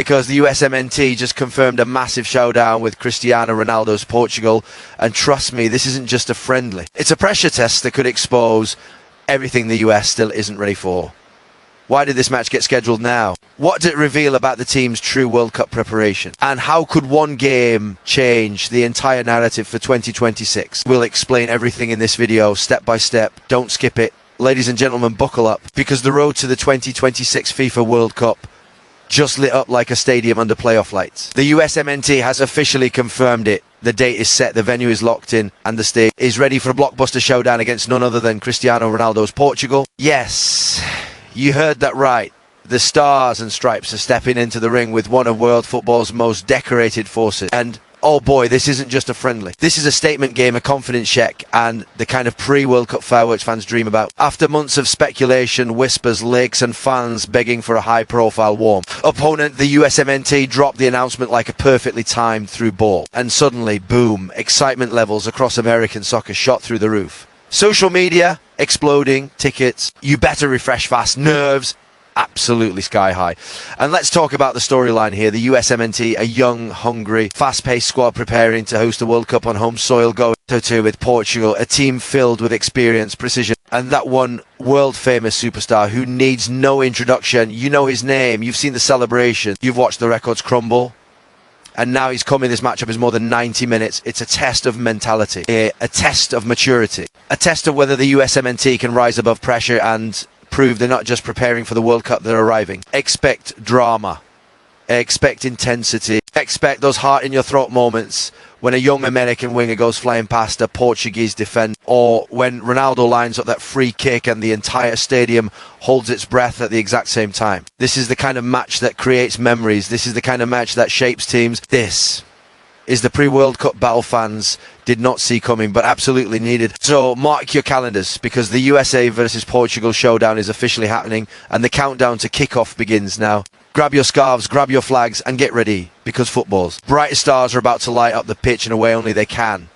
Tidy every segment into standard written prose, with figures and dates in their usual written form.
because the USMNT just confirmed a massive showdown with Cristiano Ronaldo's Portugal. And trust me, this isn't just a friendly. It's a pressure test that could expose everything the US still isn't ready for. Why did this match get scheduled now? What did it reveal about the team's true World Cup preparation? And how could one game change the entire narrative for 2026? We'll explain everything in this video, step by step. Don't skip it. Ladies and gentlemen, buckle up, because the road to the 2026 FIFA World Cup just lit up like a stadium under playoff lights. The USMNT has officially confirmed it. The date is set, the venue is locked in, and the stage is ready for a blockbuster showdown against none other than Cristiano Ronaldo's Portugal. Yes, you heard that right. The Stars and Stripes are stepping into the ring with one of world football's most decorated forces. And oh boy, this isn't just a friendly. This is a statement game, a confidence check, and the kind of pre-World Cup fireworks fans dream about. After months of speculation, whispers, leaks, and fans begging for a high-profile warm opponent, the USMNT dropped the announcement like a perfectly timed through ball. And suddenly, boom, excitement levels across American soccer shot through the roof. Social media exploding, tickets, you better refresh fast, nerves absolutely sky high. And let's talk about the storyline here. The USMNT, a young, hungry, fast-paced squad preparing to host the World Cup on home soil, going toe-to-toe with Portugal, a team filled with experience, precision, and that one world-famous superstar who needs no introduction. You know his name, you've seen the celebration, you've watched the records crumble. And now he's come in. This matchup is more than 90 minutes. It's a test of mentality, a test of maturity, a test of whether the USMNT can rise above pressure and prove they're not just preparing for the World Cup, they're arriving. Expect drama, expect intensity, expect those heart in your throat moments when a young American winger goes flying past a Portuguese defender, or when Ronaldo lines up that free kick and the entire stadium holds its breath at the exact same time. This is the kind of match that creates memories. This is the kind of match that shapes teams. This is the pre-World Cup battle fans did not see coming, but absolutely needed. So mark your calendars, because the USA versus Portugal showdown is officially happening, and the countdown to kickoff begins now. Grab your scarves, grab your flags, and get ready, because football's bright stars are about to light up the pitch in a way only they can.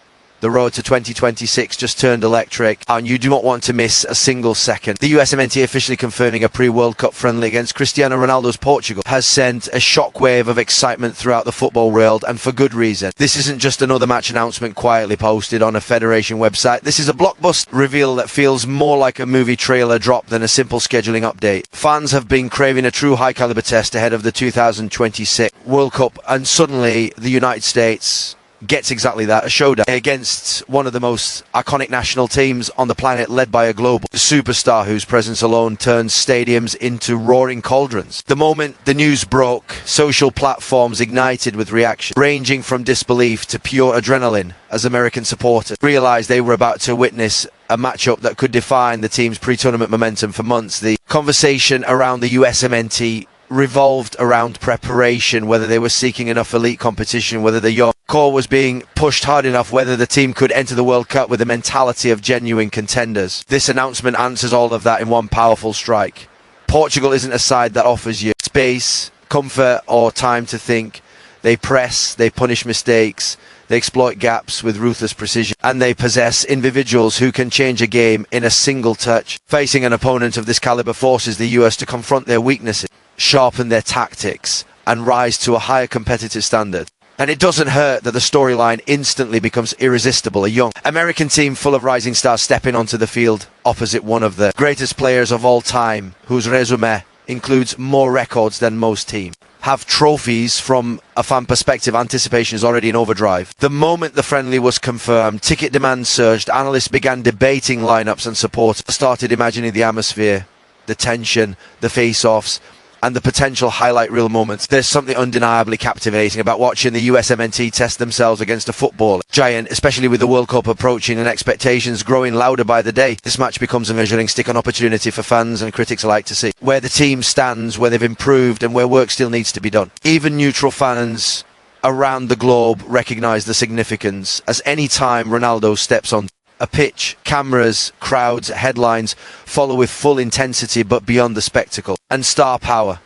The road to 2026 just turned electric, and you do not want to miss a single second. The USMNT officially confirming a pre-World Cup friendly against Cristiano Ronaldo's Portugal has sent a shockwave of excitement throughout the football world, and for good reason. This isn't just another match announcement quietly posted on a federation website. This is a blockbuster reveal that feels more like a movie trailer drop than a simple scheduling update. Fans have been craving a true high-caliber test ahead of the 2026 World Cup, and suddenly the United States gets exactly that, a showdown against one of the most iconic national teams on the planet, led by a global superstar whose presence alone turns stadiums into roaring cauldrons. The moment the news broke, social platforms ignited with reaction, ranging from disbelief to pure adrenaline, as American supporters realized they were about to witness a matchup that could define the team's pre-tournament momentum for months. The conversation around the USMNT revolved around preparation, whether they were seeking enough elite competition, whether the young core was being pushed hard enough, whether the team could enter the World Cup with the mentality of genuine contenders. This announcement answers all of that in one powerful strike. Portugal isn't a side that offers you space, comfort, or time to think. They press, they punish mistakes, they exploit gaps with ruthless precision, and they possess individuals who can change a game in a single touch. Facing an opponent of this caliber forces the US to confront their weaknesses, sharpen their tactics, and rise to a higher competitive standard. And it doesn't hurt that the storyline instantly becomes irresistible. A young American team full of rising stars stepping onto the field opposite one of the greatest players of all time, whose resume includes more records than most teams. Have trophies. From a fan perspective, anticipation is already in overdrive. The moment the friendly was confirmed, ticket demand surged, analysts began debating lineups, and supporters started imagining the atmosphere, the tension, the face-offs, and the potential highlight reel moments. There's something undeniably captivating about watching the USMNT test themselves against a football giant, especially with the World Cup approaching and expectations growing louder by the day. This match becomes a measuring stick, an opportunity for fans and critics alike to see where the team stands, where they've improved, and where work still needs to be done. Even neutral fans around the globe recognise the significance, as any time Ronaldo steps on a pitch, cameras, crowds, headlines follow with full intensity, but beyond the spectacle and star power.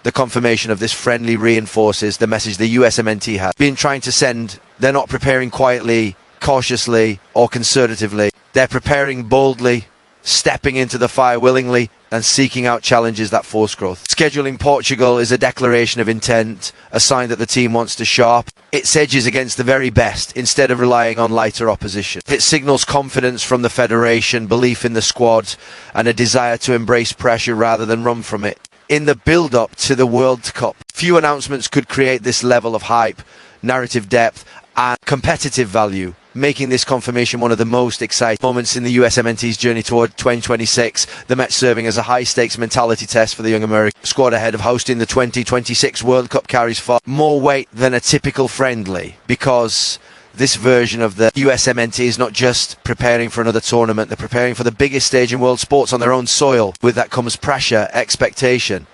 The confirmation of this friendly reinforces the message the USMNT has been trying to send. They're not preparing quietly, cautiously, or conservatively. They're preparing boldly, stepping into the fire willingly, and seeking out challenges that force growth. Scheduling Portugal is a declaration of intent, a sign that the team wants to sharpen its edges against the very best instead of relying on lighter opposition. It signals confidence from the federation, belief in the squad, and a desire to embrace pressure rather than run from it. In the build-up to the World Cup, few announcements could create this level of hype, narrative depth, and competitive value, making this confirmation one of the most exciting moments in the USMNT's journey toward 2026, the match serving as a high-stakes mentality test for the young American squad ahead of hosting the 2026 World Cup carries far more weight than a typical friendly, because this version of the USMNT is not just preparing for another tournament, they're preparing for the biggest stage in world sports on their own soil. With that comes pressure, expectation,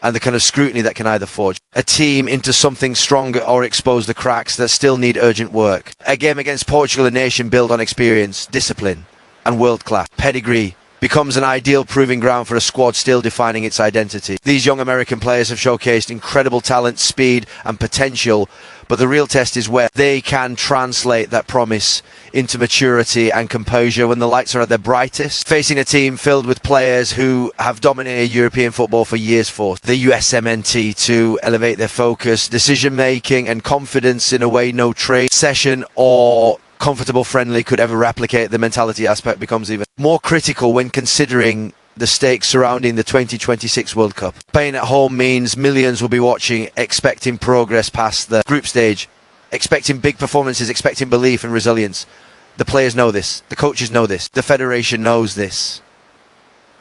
and the kind of scrutiny that can either forge a team into something stronger or expose the cracks that still need urgent work. A game against Portugal, a nation built on experience, discipline, and world-class pedigree, becomes an ideal proving ground for a squad still defining its identity. These young American players have showcased incredible talent, speed, and potential, but the real test is where they can translate that promise into maturity and composure when the lights are at their brightest. Facing a team filled with players who have dominated European football for years, for the USMNT to elevate their focus, decision-making, and confidence in a way no trade session or comfortable friendly could ever replicate. The mentality aspect becomes even more critical when considering the stakes surrounding the 2026 World Cup. Playing at home means millions will be watching, expecting progress past the group stage, expecting big performances, expecting belief and resilience. The players know this, the coaches know this, the federation knows this.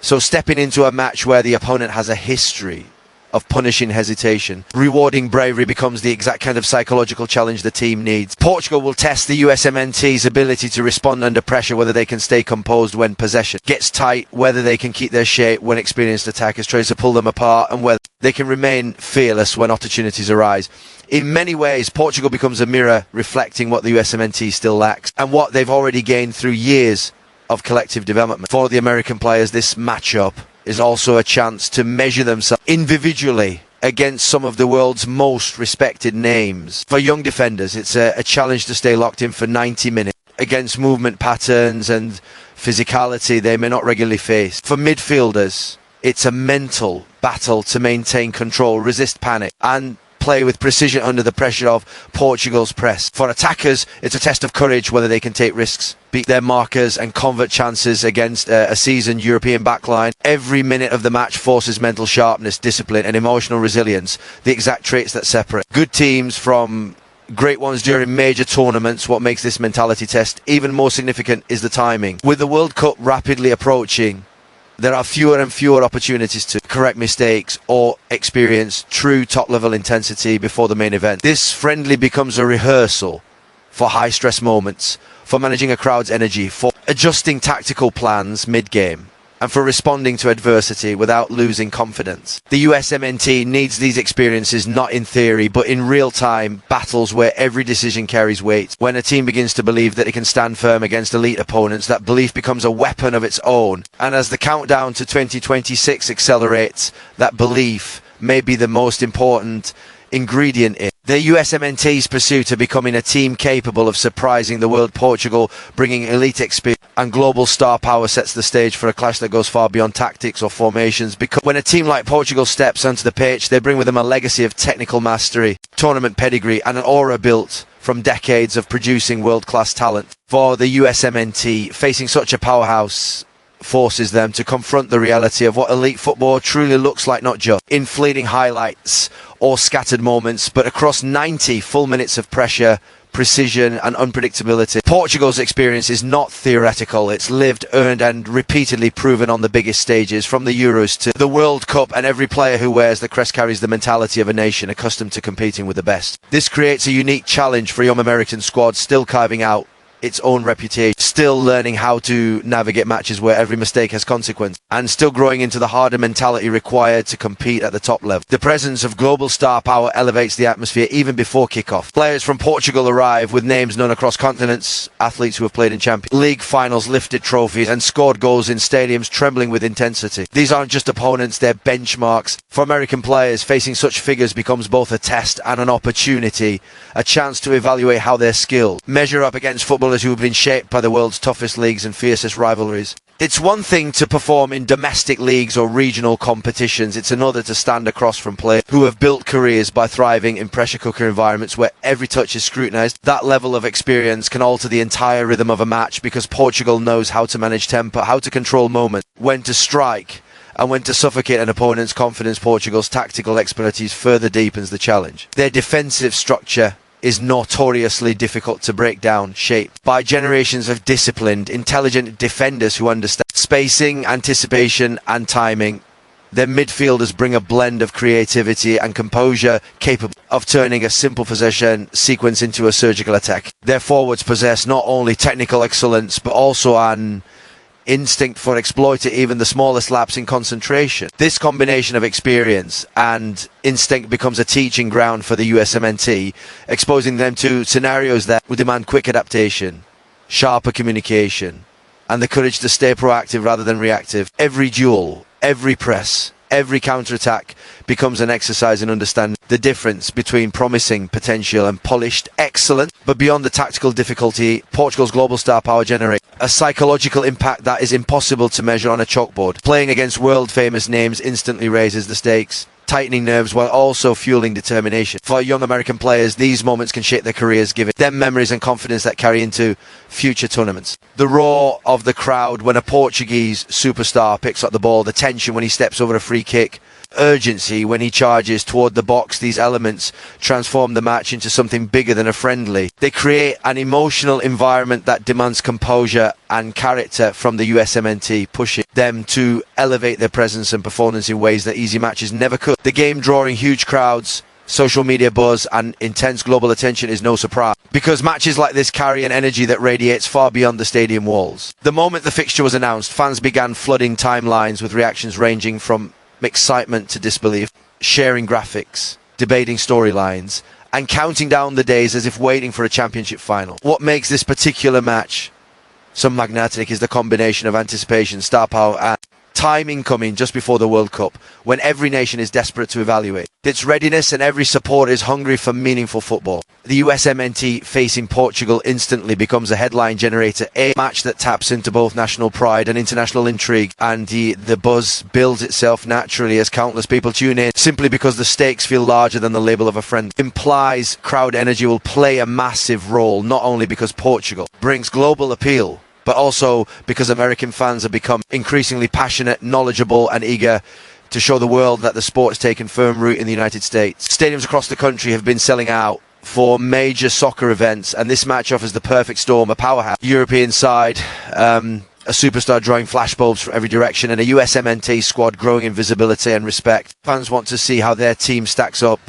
So stepping into a match where the opponent has a history of punishing hesitation, rewarding bravery, becomes the exact kind of psychological challenge the team needs. Portugal will test the USMNT's ability to respond under pressure, whether they can stay composed when possession gets tight, whether they can keep their shape when experienced attackers try to pull them apart, and whether they can remain fearless when opportunities arise. In many ways, Portugal becomes a mirror reflecting what the USMNT still lacks and what they've already gained through years of collective development. For the American players, this matchup is also a chance to measure themselves individually against some of the world's most respected names. For young defenders, it's a challenge to stay locked in for 90 minutes against movement patterns and physicality they may not regularly face. For midfielders, it's a mental battle to maintain control, resist panic, and play with precision under the pressure of Portugal's press. For attackers, it's a test of courage, whether they can take risks, beat their markers, and convert chances against a seasoned European backline. Every minute of the match forces mental sharpness, discipline, and emotional resilience, the exact traits that separate good teams from great ones during major tournaments. What makes this mentality test even more significant is the timing. With the World Cup rapidly approaching, there are fewer and fewer opportunities to correct mistakes or experience true top-level intensity before the main event. This friendly becomes a rehearsal for high-stress moments, for managing a crowd's energy, for adjusting tactical plans mid-game, and for responding to adversity without losing confidence. The USMNT needs these experiences not in theory, but in real-time battles where every decision carries weight. When a team begins to believe that it can stand firm against elite opponents, that belief becomes a weapon of its own. And as the countdown to 2026 accelerates, that belief may be the most important ingredient in the USMNT's pursuit of becoming a team capable of surprising the world. Portugal, bringing elite experience and global star power, sets the stage for a clash that goes far beyond tactics or formations, because when a team like Portugal steps onto the pitch, they bring with them a legacy of technical mastery, tournament pedigree, and an aura built from decades of producing world-class talent. For the USMNT, facing such a powerhouse forces them to confront the reality of what elite football truly looks like, not just in fleeting highlights or scattered moments, but across 90 full minutes of pressure, precision, and unpredictability. Portugal's experience is not theoretical, it's lived, earned, and repeatedly proven on the biggest stages, from the Euros to the World Cup, and every player who wears the crest carries the mentality of a nation accustomed to competing with the best. This creates a unique challenge for a young American squad still carving out its own reputation, still learning how to navigate matches where every mistake has consequence, and still growing into the harder mentality required to compete at the top level. The presence of global star power elevates the atmosphere even before kickoff. Players from Portugal arrive with names known across continents, athletes who have played in Champions League finals, lifted trophies, and scored goals in stadiums trembling with intensity. These aren't just opponents, they're benchmarks. For American players, facing such figures becomes both a test and an opportunity, a chance to evaluate how their skills measure up against footballers who have been shaped by the world's toughest leagues and fiercest rivalries. It's one thing to perform in domestic leagues or regional competitions. It's another to stand across from players who have built careers by thriving in pressure cooker environments where every touch is scrutinised. That level of experience can alter the entire rhythm of a match because Portugal knows how to manage tempo, how to control moments, when to strike and when to suffocate an opponent's confidence. Portugal's tactical expertise further deepens the challenge. Their defensive structure is notoriously difficult to break down, shaped by generations of disciplined, intelligent defenders who understand spacing, anticipation and timing. Their midfielders bring a blend of creativity and composure capable of turning a simple possession sequence into a surgical attack. Their forwards possess not only technical excellence but also an instinct for exploiting even the smallest lapse in concentration. This combination of experience and instinct becomes a teaching ground for the USMNT, exposing them to scenarios that would demand quick adaptation, sharper communication, and the courage to stay proactive rather than reactive. Every duel, every press, every counter-attack becomes an exercise in understanding the difference between promising potential and polished excellence. But beyond the tactical difficulty, Portugal's global star power generates a psychological impact that is impossible to measure on a chalkboard. Playing against world-famous names instantly raises the stakes, tightening nerves while also fueling determination. For young American players, these moments can shape their careers, giving them memories and confidence that carry into future tournaments. The roar of the crowd when a Portuguese superstar picks up the ball, the tension when he steps over a free kick, urgency when he charges toward the box, these elements transform the match into something bigger than a friendly. They create an emotional environment that demands composure and character from the USMNT, pushing them to elevate their presence and performance in ways that easy matches never could. The game drawing huge crowds, social media buzz and intense global attention is no surprise, because matches like this carry an energy that radiates far beyond the stadium walls. The moment the fixture was announced, fans began flooding timelines with reactions ranging from excitement to disbelief, sharing graphics, debating storylines, and counting down the days as if waiting for a championship final. What makes this particular match so magnetic is the combination of anticipation, star power, and timing coming just before the World Cup, when every nation is desperate to evaluate its readiness and every supporter is hungry for meaningful football. The USMNT facing Portugal instantly becomes a headline generator, a match that taps into both national pride and international intrigue, and the buzz builds itself naturally as countless people tune in simply because the stakes feel larger than the label of a friend. Implies crowd energy will play a massive role, not only because Portugal brings global appeal, but also because American fans have become increasingly passionate, knowledgeable and eager to show the world that the sport has taken firm root in the United States. Stadiums across the country have been selling out for major soccer events, and this match offers the perfect storm: a powerhouse European side, a superstar drawing flashbulbs from every direction, and a USMNT squad growing in visibility and respect. Fans want to see how their team stacks up.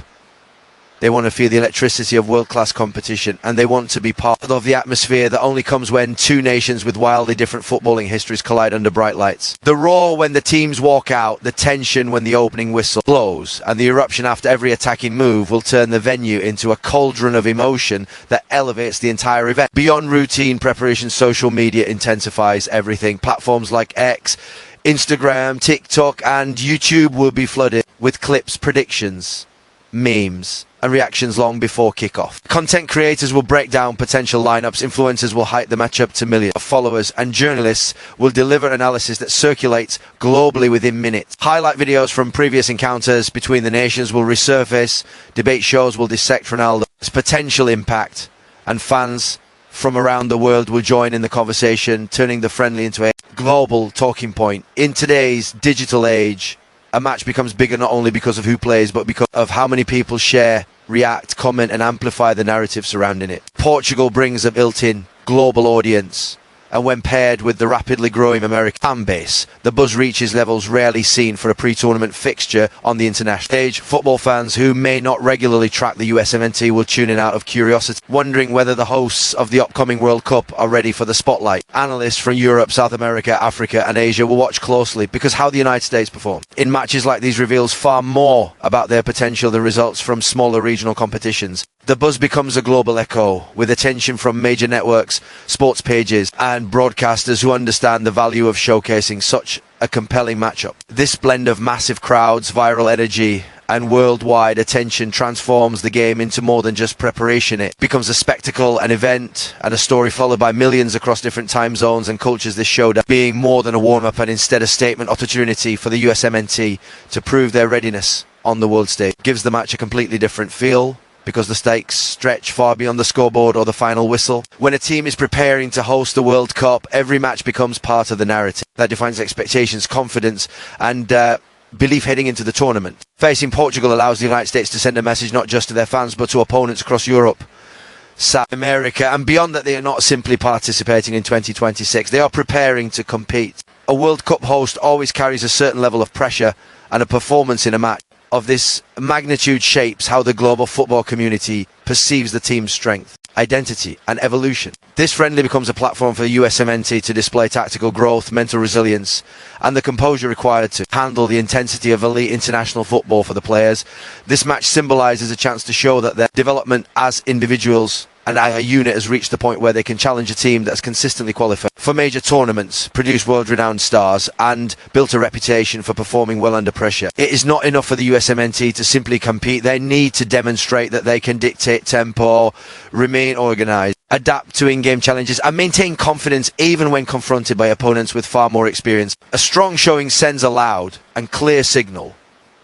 They want to feel the electricity of world-class competition, and they want to be part of the atmosphere that only comes when two nations with wildly different footballing histories collide under bright lights. The roar when the teams walk out, the tension when the opening whistle blows, and the eruption after every attacking move will turn the venue into a cauldron of emotion that elevates the entire event. Beyond routine preparation, social media intensifies everything. Platforms like X, Instagram, TikTok, and YouTube will be flooded with clips, predictions, memes and reactions long before kickoff. Content creators will break down potential lineups, influencers will hype the match up to millions of followers, and journalists will deliver analysis that circulates globally within minutes. Highlight videos from previous encounters between the nations will resurface, debate shows will dissect Ronaldo's potential impact, and fans from around the world will join in the conversation, turning the friendly into a global talking point. In today's digital age, a match becomes bigger not only because of who plays, but because of how many people share, react, comment and amplify the narrative surrounding it. Portugal brings a built-in global audience, and when paired with the rapidly growing American fan base, the buzz reaches levels rarely seen for a pre-tournament fixture on the international stage. Football fans who may not regularly track the USMNT will tune in out of curiosity, wondering whether the hosts of the upcoming World Cup are ready for the spotlight. Analysts from Europe, South America, Africa and Asia will watch closely, because how the United States perform in matches like these reveals far more about their potential than results from smaller regional competitions. The buzz becomes a global echo, with attention from major networks, sports pages and broadcasters who understand the value of showcasing such a compelling matchup. This blend of massive crowds, viral energy and worldwide attention transforms the game into more than just preparation. It becomes a spectacle, an event, and a story followed by millions across different time zones and cultures. This showdown being more than a warm-up and instead a statement opportunity for the USMNT to prove their readiness on the world stage. Gives the match a completely different feel, because the stakes stretch far beyond the scoreboard or the final whistle. When a team is preparing to host the World Cup, every match becomes part of the narrative that defines expectations, confidence, and belief heading into the tournament. Facing Portugal allows the United States to send a message not just to their fans but to opponents across Europe, South America, and beyond. That they are not simply participating in 2026, they are preparing to compete. A World Cup host always carries a certain level of pressure, and a performance in a match of this magnitude shapes how the global football community perceives the team's strength, identity and evolution. This friendly becomes a platform for the USMNT to display tactical growth, mental resilience and the composure required to handle the intensity of elite international football for the players. This match symbolises a chance to show that their development as individuals and a unit has reached the point where they can challenge a team that's consistently qualified for major tournaments, produced world-renowned stars, and built a reputation for performing well under pressure. It is not enough for the USMNT to simply compete. They need to demonstrate that they can dictate tempo, remain organised, adapt to in-game challenges, and maintain confidence even when confronted by opponents with far more experience. A strong showing sends a loud and clear signal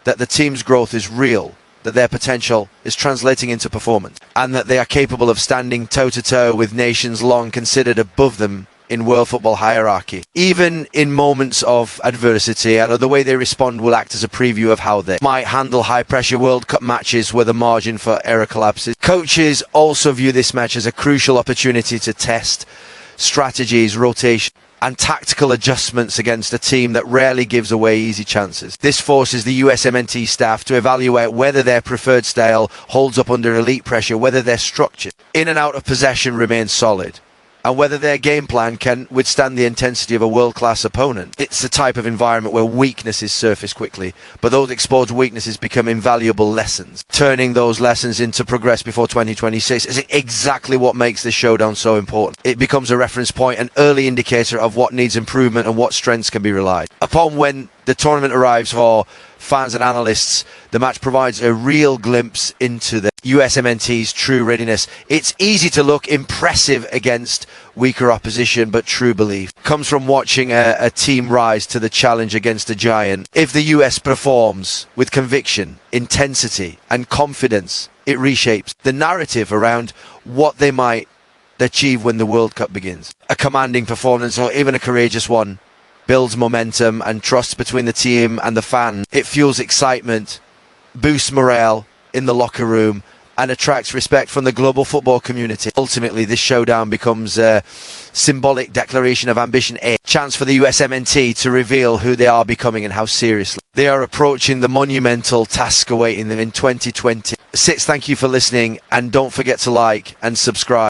that the team's growth is real, that their potential is translating into performance, and that they are capable of standing toe-to-toe with nations long considered above them in world football hierarchy. Even in moments of adversity, and the way they respond will act as a preview of how they might handle high-pressure World Cup matches where the margin for error collapses. Coaches also view this match as a crucial opportunity to test strategies, rotation and tactical adjustments against a team that rarely gives away easy chances. This forces the USMNT staff to evaluate whether their preferred style holds up under elite pressure, whether their structure in and out of possession remains solid, and whether their game plan can withstand the intensity of a world-class opponent. It's the type of environment where weaknesses surface quickly, but those exposed weaknesses become invaluable lessons. Turning those lessons into progress before 2026 is exactly what makes this showdown so important. It becomes a reference point, an early indicator of what needs improvement and what strengths can be relied upon. When the tournament arrives for fans and analysts, the match provides a real glimpse into the USMNT's true readiness. It's easy to look impressive against weaker opposition, but true belief comes from watching a team rise to the challenge against a giant. If the US performs with conviction, intensity and confidence, it reshapes the narrative around what they might achieve when the World Cup begins. A commanding performance, or even a courageous one, builds momentum and trust between the team and the fan. It fuels excitement, boosts morale in the locker room, and attracts respect from the global football community. Ultimately, this showdown becomes a symbolic declaration of ambition, a chance for the USMNT to reveal who they are becoming and how seriously they are approaching the monumental task awaiting them in 2026. Thank you for listening, and don't forget to like and subscribe.